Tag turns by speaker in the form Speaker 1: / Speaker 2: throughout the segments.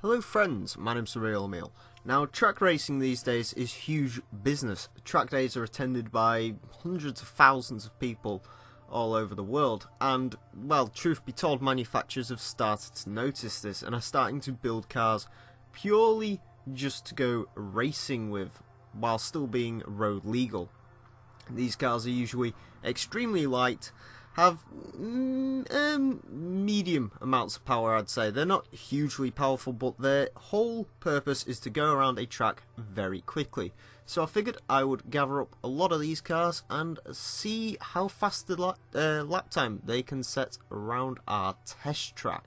Speaker 1: Hello friends, my name's TheRealEmile. Now, track racing these days is huge business. Track days are attended by hundreds of thousands of people all over the world, and, well, truth be told, manufacturers have started to notice this and are starting to build cars purely just to go racing with, while still being road legal. These cars are usually extremely light, have medium amounts of power, I'd say. They're not hugely powerful, but their whole purpose is to go around a track very quickly. So I figured I would gather up a lot of these cars and see how fast the lap time they can set around our test track.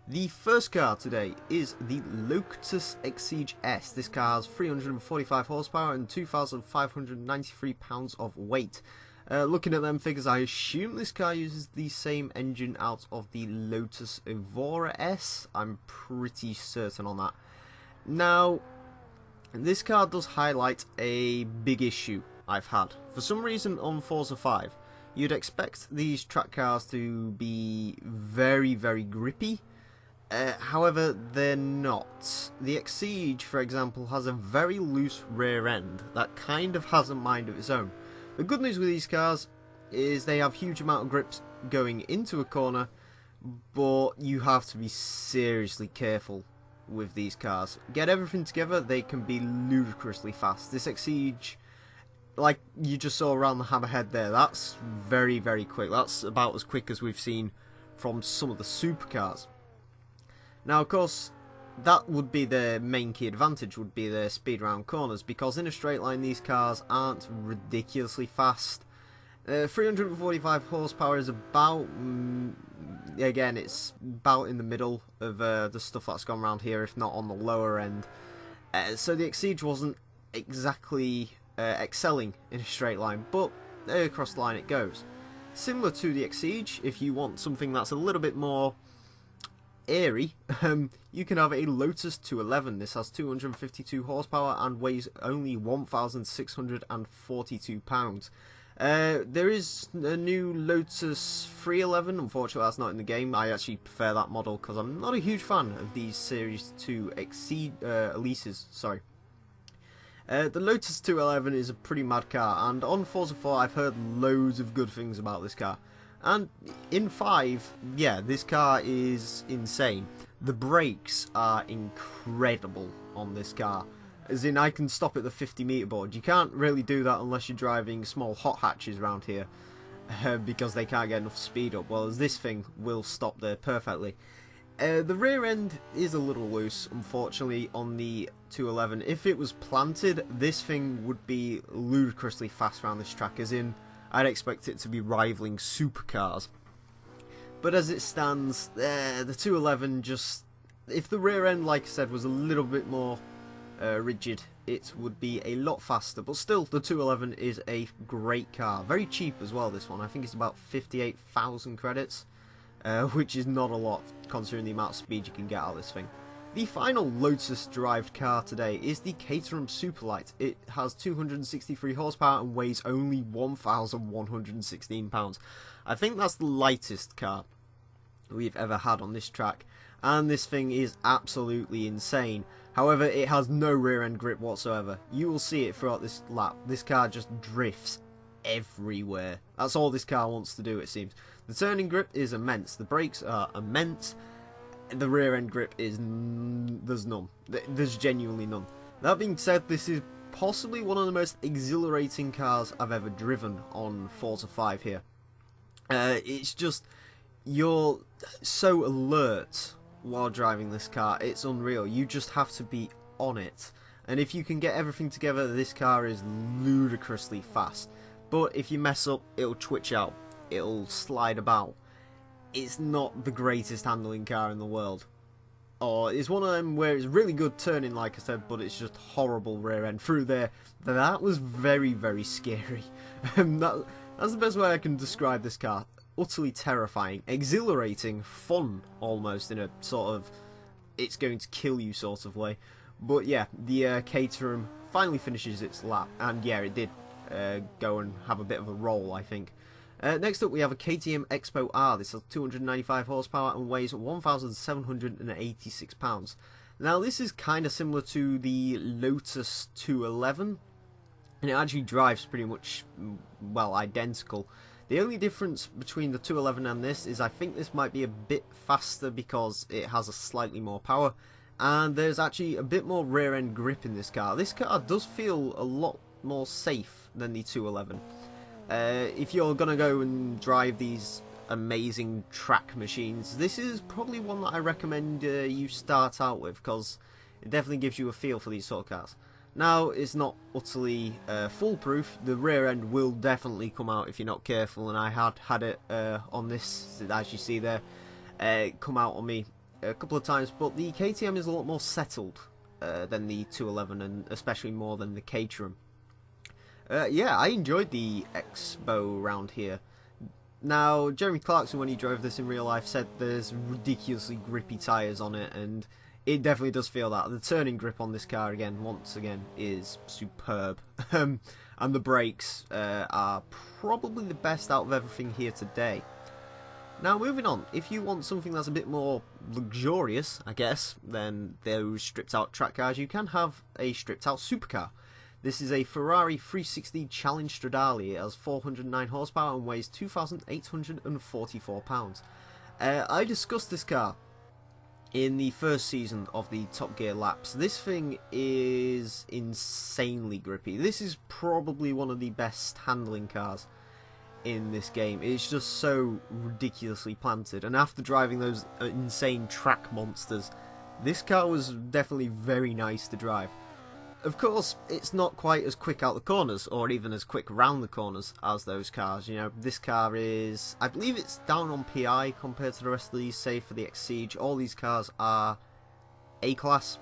Speaker 1: The first car today is the Lotus Exige S. This car has 345 horsepower and 2,593 pounds of weight. Looking at them figures, I assume this car uses the same engine out of the Lotus Evora S. I'm pretty certain on that. Now, this car does highlight a big issue I've had. For some reason on Forza 5, you'd expect these track cars to be very, very grippy. However, they're not. The Exige, for example, has a very loose rear end that kind of has a mind of its own. The good news with these cars is they have huge amount of grips going into a corner, but you have to be seriously careful with these cars. Get everything together, they can be ludicrously fast. This Exige, like you just saw around the hammerhead there, that's very, very quick. That's about as quick as we've seen from some of the supercars. Now, of course, that would be the main key advantage, would be their speed around corners, because in a straight line these cars aren't ridiculously fast. 345 horsepower is about, again, it's about in the middle of the stuff that's gone around here, if not on the lower end. So the Exige wasn't exactly excelling in a straight line, but across the line it goes. Similar to the Exige, if you want something that's a little bit more airy, you can have a Lotus 211. This has 252 horsepower and weighs only 1,642 pounds. There is a new Lotus 311. Unfortunately, that's not in the game. I actually prefer that model because I'm not a huge fan of these Series 2 Elises. Sorry. The Lotus 211 is a pretty mad car, and on Forza 4 I've heard loads of good things about this car. And in 5, yeah, this car is insane. The brakes are incredible on this car. As in, I can stop at the 50-meter board. You can't really do that unless you're driving small hot hatches around here, because they can't get enough speed up. Well, as this thing will stop there perfectly. The rear end is a little loose, unfortunately, on the 211. If it was planted, this thing would be ludicrously fast around this track, as in, I'd expect it to be rivaling supercars. But as it stands, the 211 just... If the rear end, like I said, was a little bit more rigid, it would be a lot faster. But still, the 211 is a great car. Very cheap as well, this one. I think it's about 58,000 credits, which is not a lot, considering the amount of speed you can get out of this thing. The final Lotus-derived car today is the Caterham Superlite. It has 263 horsepower and weighs only 1,116 pounds. I think that's the lightest car we've ever had on this track, and this thing is absolutely insane. However, it has no rear-end grip whatsoever. You will see it throughout this lap. This car just drifts everywhere. That's all this car wants to do, it seems. The turning grip is immense. The brakes are immense. The rear end grip is there's none. There's genuinely none. That being said, this is possibly one of the most exhilarating cars I've ever driven on Forza 5 here. It's just, you're so alert while driving this car, it's unreal. You just have to be on it. And if you can get everything together, this car is ludicrously fast. But if you mess up, it'll twitch out. It'll slide about. It's not the greatest handling car in the world. Or it's one of them where it's really good turning, like I said, but it's just horrible rear end through there. That was very, very scary. That's the best way I can describe this car. Utterly terrifying, exhilarating, fun almost, in a sort of it's going to kill you sort of way. But yeah, the Caterham finally finishes its lap, and yeah, it did go and have a bit of a roll, I think. Next up we have a KTM XBow R. This has 295 horsepower and weighs 1,786 pounds. Now this is kind of similar to the Lotus 211, and it actually drives pretty much, well, identical. The only difference between the 211 and this is I think this might be a bit faster because it has a slightly more power, and there's actually a bit more rear end grip in this car. This car does feel a lot more safe than the 211. If you're going to go and drive these amazing track machines, this is probably one that I recommend you start out with, because it definitely gives you a feel for these sort of cars. Now, it's not utterly foolproof. The rear end will definitely come out if you're not careful, and I had it on this, as you see there, come out on me a couple of times, but the KTM is a lot more settled than the 211, and especially more than the Caterham. Yeah, I enjoyed the XBow round here. Now, Jeremy Clarkson, when he drove this in real life, said there's ridiculously grippy tyres on it, and it definitely does feel that. The turning grip on this car, once again, is superb. And the brakes are probably the best out of everything here today. Now, moving on, if you want something that's a bit more luxurious, I guess, than those stripped out track cars, you can have a stripped out supercar. This is a Ferrari 360 Challenge Stradale. It has 409 horsepower and weighs 2,844 pounds. I discussed this car in the first season of the Top Gear laps. This thing is insanely grippy. This is probably one of the best handling cars in this game. It's just so ridiculously planted, and after driving those insane track monsters, this car was definitely very nice to drive. Of course, it's not quite as quick out the corners, or even as quick round the corners as those cars. You know, this car is, I believe it's down on PI compared to the rest of these, save for the X-Siege. All these cars are A-class.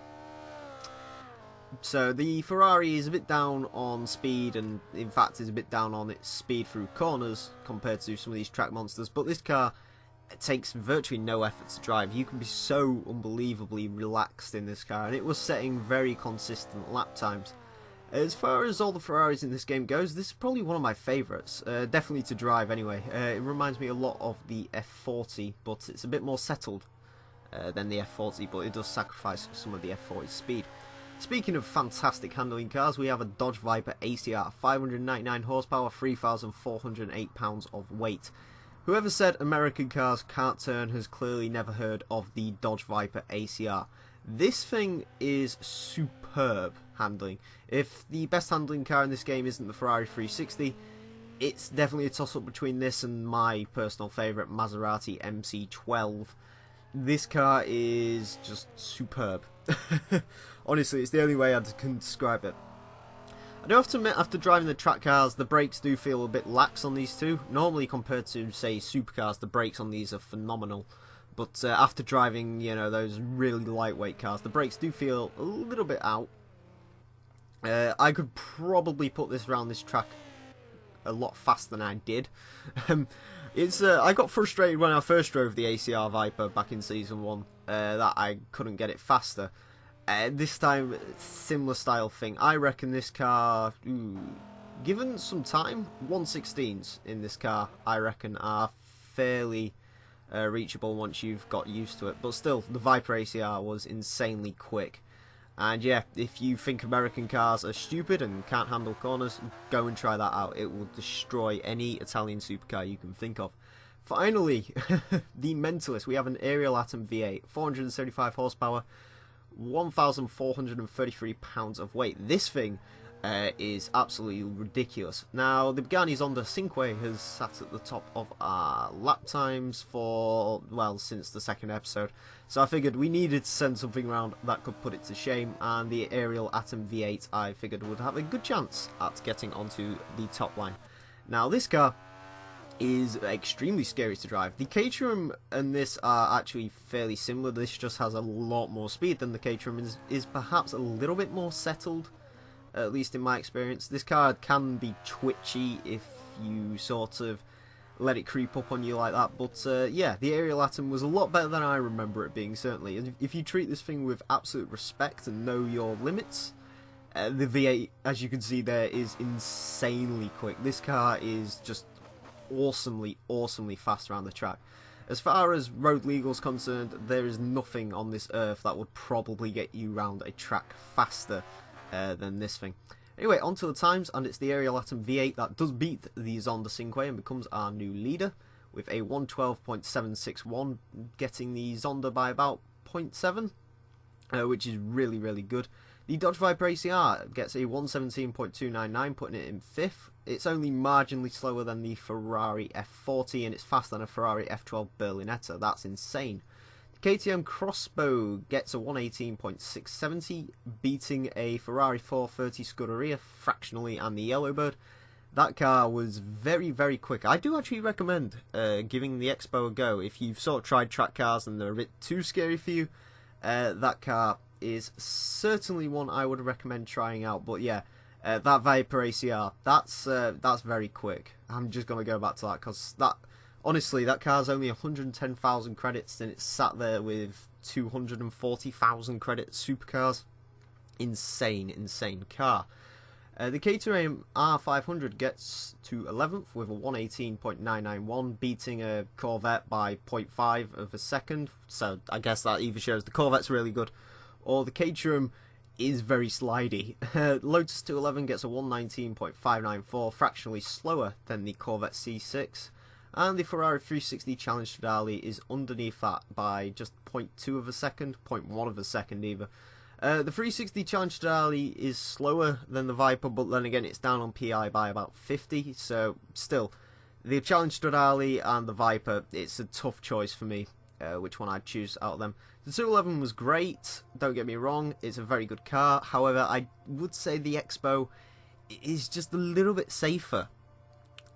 Speaker 1: So the Ferrari is a bit down on speed, and in fact is a bit down on its speed through corners compared to some of these track monsters. But this car, it takes virtually no effort to drive. You can be so unbelievably relaxed in this car, and it was setting very consistent lap times. As far as all the Ferraris in this game goes, this is probably one of my favourites, definitely to drive anyway. It reminds me a lot of the F40, but it's a bit more settled than the F40, but it does sacrifice some of the F40's speed. Speaking of fantastic handling cars, we have a Dodge Viper ACR, 599 horsepower, 3,408 pounds of weight. Whoever said American cars can't turn has clearly never heard of the Dodge Viper ACR. This thing is superb handling. If the best handling car in this game isn't the Ferrari 360, it's definitely a toss-up between this and my personal favourite Maserati MC12. This car is just superb. Honestly, it's the only way I can describe it. I do have to admit, after driving the track cars, the brakes do feel a bit lax on these two. Normally, compared to, say, supercars, the brakes on these are phenomenal. But after driving, you know, those really lightweight cars, the brakes do feel a little bit out. I could probably put this around this track a lot faster than I did. I got frustrated when I first drove the ACR Viper back in Season 1, that I couldn't get it faster. This time, similar style thing. I reckon this car, given some time, 1/16s in this car, I reckon, are fairly reachable once you've got used to it. But still, the Viper ACR was insanely quick. And yeah, if you think American cars are stupid and can't handle corners, go and try that out. It will destroy any Italian supercar you can think of. Finally, the Mentalist. We have an Ariel Atom V8, 475 horsepower, 1,433 pounds of weight. This thing is absolutely ridiculous. Now, the Pagani's Honda Cinque has sat at the top of our lap times for, well, since the second episode. So I figured we needed to send something around that could put it to shame, and the Ariel Atom V8 I figured would have a good chance at getting onto the top line. Now, this car is extremely scary to drive. The Caterham and this are actually fairly similar. This just has a lot more speed than the Caterham, is perhaps a little bit more settled, at least in my experience. This car can be twitchy if you sort of let it creep up on you like that, but yeah, the Ariel Atom was a lot better than I remember it being, certainly. And if you treat this thing with absolute respect and know your limits, the V8, as you can see there, is insanely quick. This car is just awesomely, awesomely fast around the track. As far as road legal's concerned, there is nothing on this earth that would probably get you round a track faster than this thing. Anyway, on to the times, and it's the Ariel Atom V8 that does beat the Zonda Cinque and becomes our new leader, with a 112.761, getting the Zonda by about 0.7, which is really, really good. The Dodge Viper ACR gets a 117.299, putting it in 5th. It's only marginally slower than the Ferrari F40, and it's faster than a Ferrari F12 Berlinetta. That's insane. The KTM XBow gets a 118.670, beating a Ferrari 430 Scuderia fractionally and the Yellowbird. That car was very, very quick. I do actually recommend giving the XBow a go. If you've sort of tried track cars and they're a bit too scary for you, that car is certainly one I would recommend trying out. But yeah, that Viper ACR, that's very quick. I'm just going to go back to that because honestly, that car's only 110,000 credits and it's sat there with 240,000 credit supercars. Insane, insane car. The Caterham R500 gets to 11th with a 118.991, beating a Corvette by 0.5 of a second. So I guess that either shows the Corvette's really good, or the Caterham is very slidey. Lotus 211 gets a 119.594, fractionally slower than the Corvette C6. And the Ferrari 360 Challenge Stradale is underneath that by just 0.2 of a second, 0.1 of a second either. The 360 Challenge Stradale is slower than the Viper, but then again it's down on PI by about 50, so still, the Challenge Stradale and the Viper, it's a tough choice for me, which one I'd choose out of them. The 211 was great, don't get me wrong, it's a very good car, however I would say the XBow is just a little bit safer,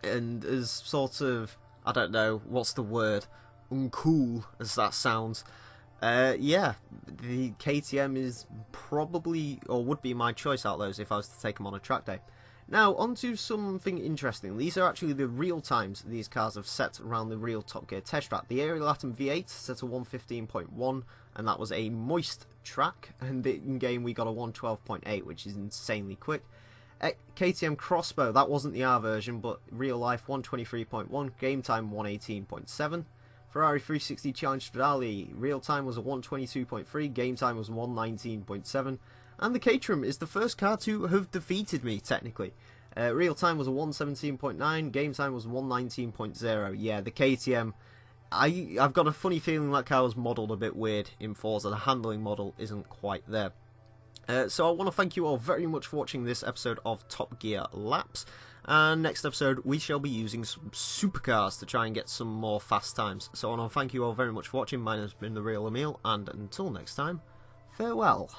Speaker 1: and as sort of, I don't know, what's the word, uncool as that sounds. Yeah, the KTM is probably, or would be my choice out of those if I was to take them on a track day. Now, on to something interesting. These are actually the real times these cars have set around the real Top Gear test track. The Ariel Atom V8 set a 115.1, and that was a moist track, and in-game we got a 112.8, which is insanely quick. KTM XBow, that wasn't the R version, but real life 123.1, game time 118.7. Ferrari 360 Challenge Stradale, real time was a 122.3, game time was 119.7, and the Caterham is the first car to have defeated me, technically. Real time was a 117.9, game time was 119.0. Yeah, the KTM, I've got a funny feeling that car was modelled a bit weird in Forza. The handling model isn't quite there. So I want to thank you all very much for watching this episode of Top Gear Laps. And next episode, we shall be using some supercars to try and get some more fast times. So I want to thank you all very much for watching. My name has been TheRealEmile, and until next time, farewell.